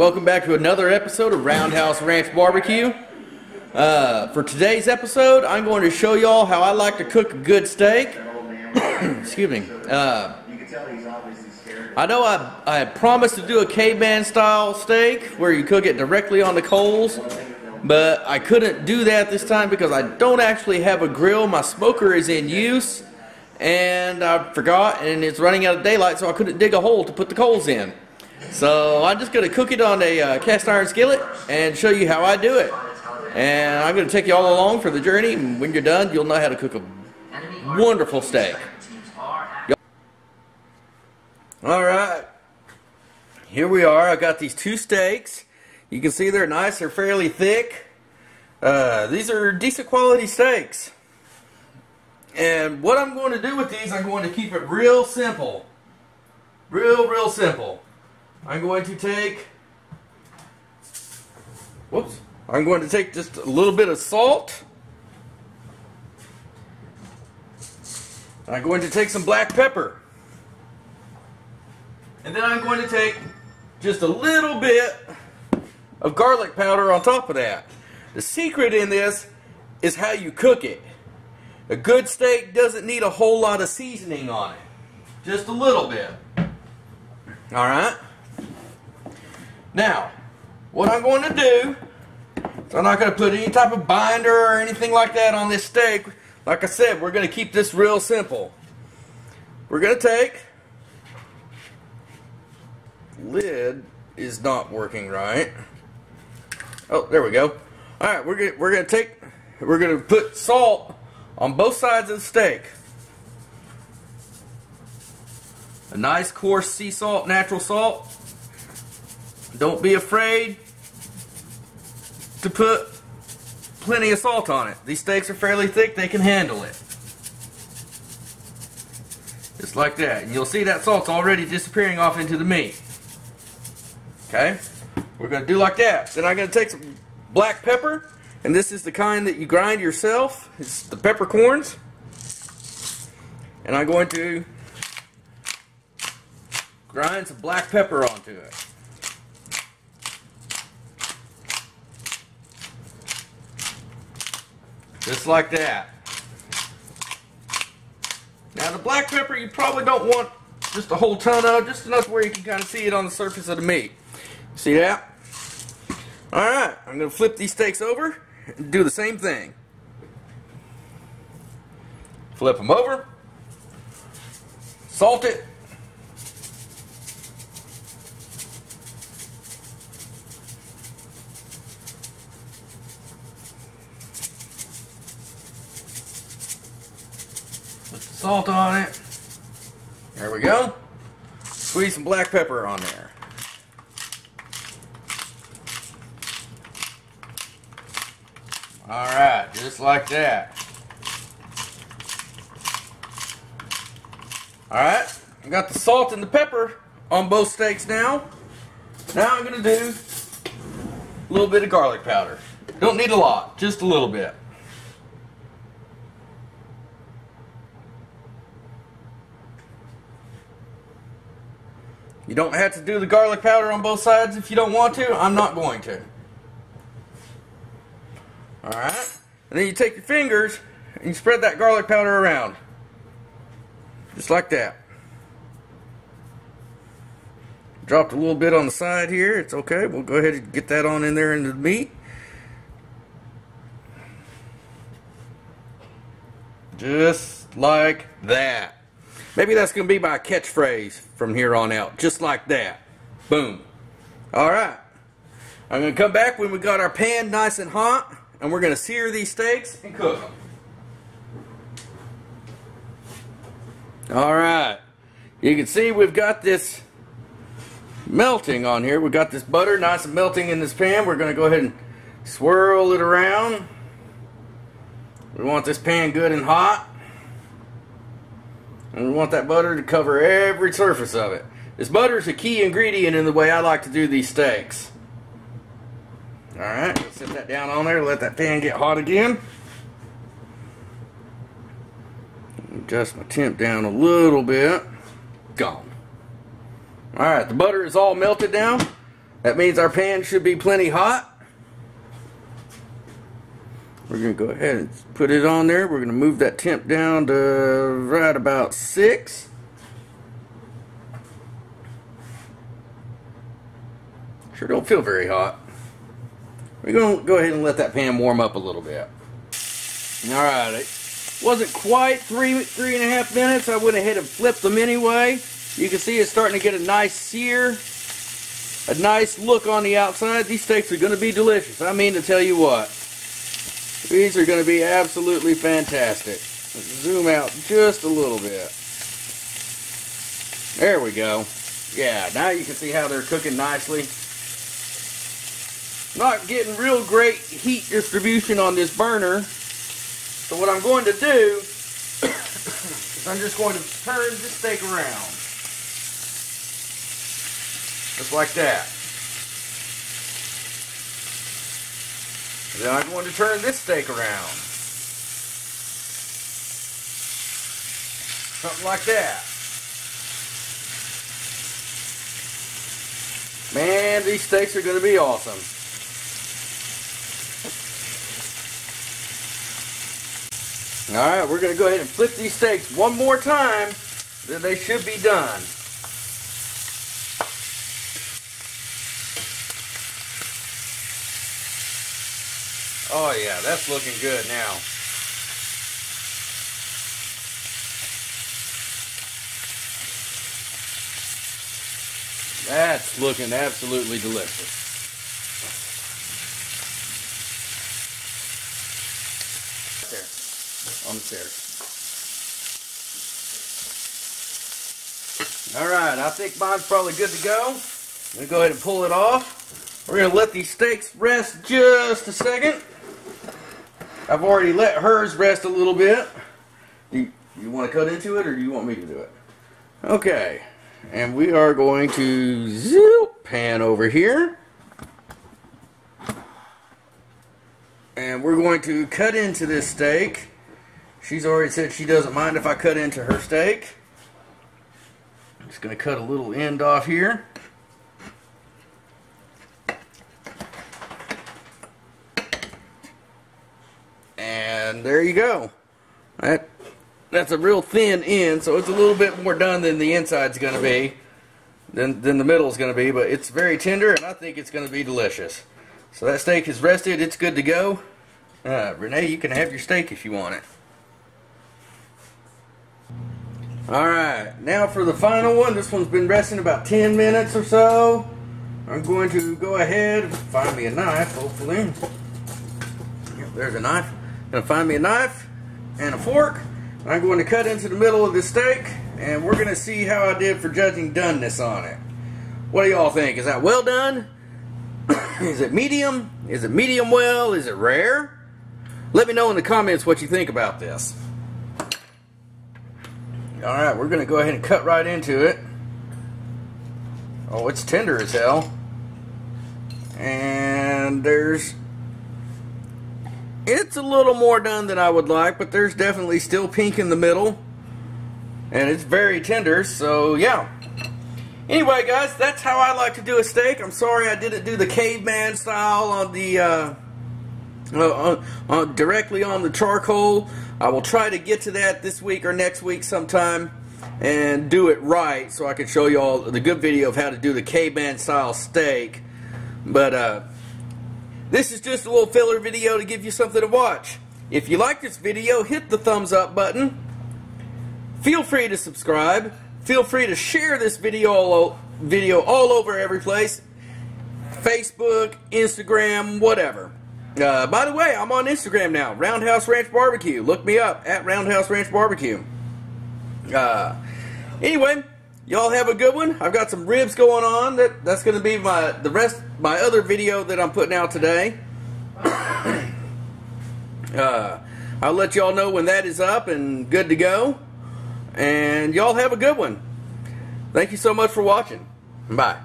welcome back to another episode of Roundhouse Ranch Barbecue. For today's episode, I'm going to show y'all how I like to cook a good steak. Excuse me. I know I had promised to do a caveman style steak where you cook it directly on the coals, but I couldn't do that this time because I don't actually have a grill. My smoker is in use, and I forgot, and it's running out of daylight, so I couldn't dig a hole to put the coals in. So I'm just going to cook it on a cast iron skillet and show you how I do it. And I'm going to take you all along for the journey, and when you're done, you'll know how to cook a wonderful steak. Alright, here we are. I got these two steaks. You can see they're nice, they're fairly thick. These are decent quality steaks. And what I'm going to do with these, I'm going to keep it real simple. Real simple. I'm going to take just a little bit of salt. I'm going to take some black pepper. And then I'm going to take just a little bit of garlic powder on top of that. The secret in this is how you cook it. A good steak doesn't need a whole lot of seasoning on it. Just a little bit. Alright? Now, what I'm going to do, so I'm not going to put any type of binder or anything like that on this steak. Like I said, we're going to keep this real simple. We're going to take, lid is not working right. Oh, there we go. Alright, we're going to put salt on both sides of the steak. A nice coarse sea salt, natural salt. Don't be afraid to put plenty of salt on it. These steaks are fairly thick, they can handle it. Just like that. And you'll see that salt's already disappearing off into the meat. Okay? We're going to do like that. Then I'm going to take some black pepper, and this is the kind that you grind yourself. It's the peppercorns. And I'm going to grind some black pepper onto it. Just like that. Now the black pepper you probably don't want just a whole ton of, just enough where you can kind of see it on the surface of the meat. See that? Alright, I'm going to flip these steaks over and do the same thing. Flip them over. Salt it. Put the salt on it. There we go. Squeeze some black pepper on there. Alright, just like that. Alright, I got the salt and the pepper on both steaks now. Now I'm going to do a little bit of garlic powder. Don't need a lot, just a little bit. You don't have to do the garlic powder on both sides if you don't want to. I'm not going to. Alright. And then you take your fingers and you spread that garlic powder around. Just like that. Dropped a little bit on the side here. It's okay. We'll go ahead and get that on in there into the meat. Just like that. Maybe that's going to be my catchphrase from here on out. Just like that. Boom. Alright. I'm going to come back when we got our pan nice and hot. And we're going to sear these steaks and cook them. Alright. You can see we've got this melting on here. We've got this butter nice and melting in this pan. We're going to go ahead and swirl it around. We want this pan good and hot. And we want that butter to cover every surface of it. This butter is a key ingredient in the way I like to do these steaks. Alright, let's set that down on there, let that pan get hot again. Adjust my temp down a little bit. Gone. Alright, the butter is all melted down. That means our pan should be plenty hot. We're going to go ahead and put it on there. We're going to move that temp down to right about 6. Sure don't feel very hot. We're going to go ahead and let that pan warm up a little bit. Alright, it wasn't quite 3.5 minutes. I went ahead and flipped them anyway. You can see it's starting to get a nice sear, a nice look on the outside. These steaks are going to be delicious. I mean to tell you what. These are going to be absolutely fantastic. Let's zoom out just a little bit. There we go. Yeah, now you can see how they're cooking nicely. Not getting real great heat distribution on this burner. So what I'm going to do is I'm just going to turn this steak around. Just like that. And then I'm going to turn this steak around. Something like that. Man, these steaks are going to be awesome. Alright, we're going to go ahead and flip these steaks one more time, then they should be done. Oh yeah, that's looking good now. That's looking absolutely delicious. On the stairs. Alright, I think mine's probably good to go. I'm going to go ahead and pull it off. We're going to let these steaks rest just a second. I've already let hers rest a little bit. Do you want to cut into it or do you want me to do it? Okay, and we are going to zoop pan over here. And we're going to cut into this steak. She's already said she doesn't mind if I cut into her steak. I'm just going to cut a little end off here. And there you go. That's a real thin end, so it's a little bit more done than the inside's going to be, than the middle's going to be, but it's very tender and I think it's going to be delicious. So that steak is rested, it's good to go. Renee, you can have your steak if you want it. Alright, now for the final one. This one's been resting about 10 minutes or so. I'm going to go ahead, find me a knife, hopefully. Yep, there's a knife. I'm going to find me a knife and a fork. I'm going to cut into the middle of this steak, and we're going to see how I did for judging doneness on it. What do y'all think? Is that well done? Is it medium? Is it medium well? Is it rare? Let me know in the comments what you think about this. Alright, we're going to go ahead and cut right into it. Oh, it's tender as hell. And it's a little more done than I would like, but there's definitely still pink in the middle. And it's very tender, so yeah. Anyway, guys, that's how I like to do a steak. I'm sorry I didn't do the caveman style on the directly on the charcoal. I will try to get to that this week or next week sometime and do it right so I can show you all the good video of how to do the caveman style steak. But this is just a little filler video to give you something to watch. If you like this video, hit the thumbs up button. Feel free to subscribe. Feel free to share this video all over every place. Facebook, Instagram, whatever. By the way, I'm on Instagram now, Roundhouse Ranch Barbecue. Look me up at Roundhouse Ranch Barbecue. Anyway, y'all have a good one. I've got some ribs going on. That's going to be my other video that I'm putting out today. I'll let y'all know when that is up and good to go. And y'all have a good one. Thank you so much for watching. Bye.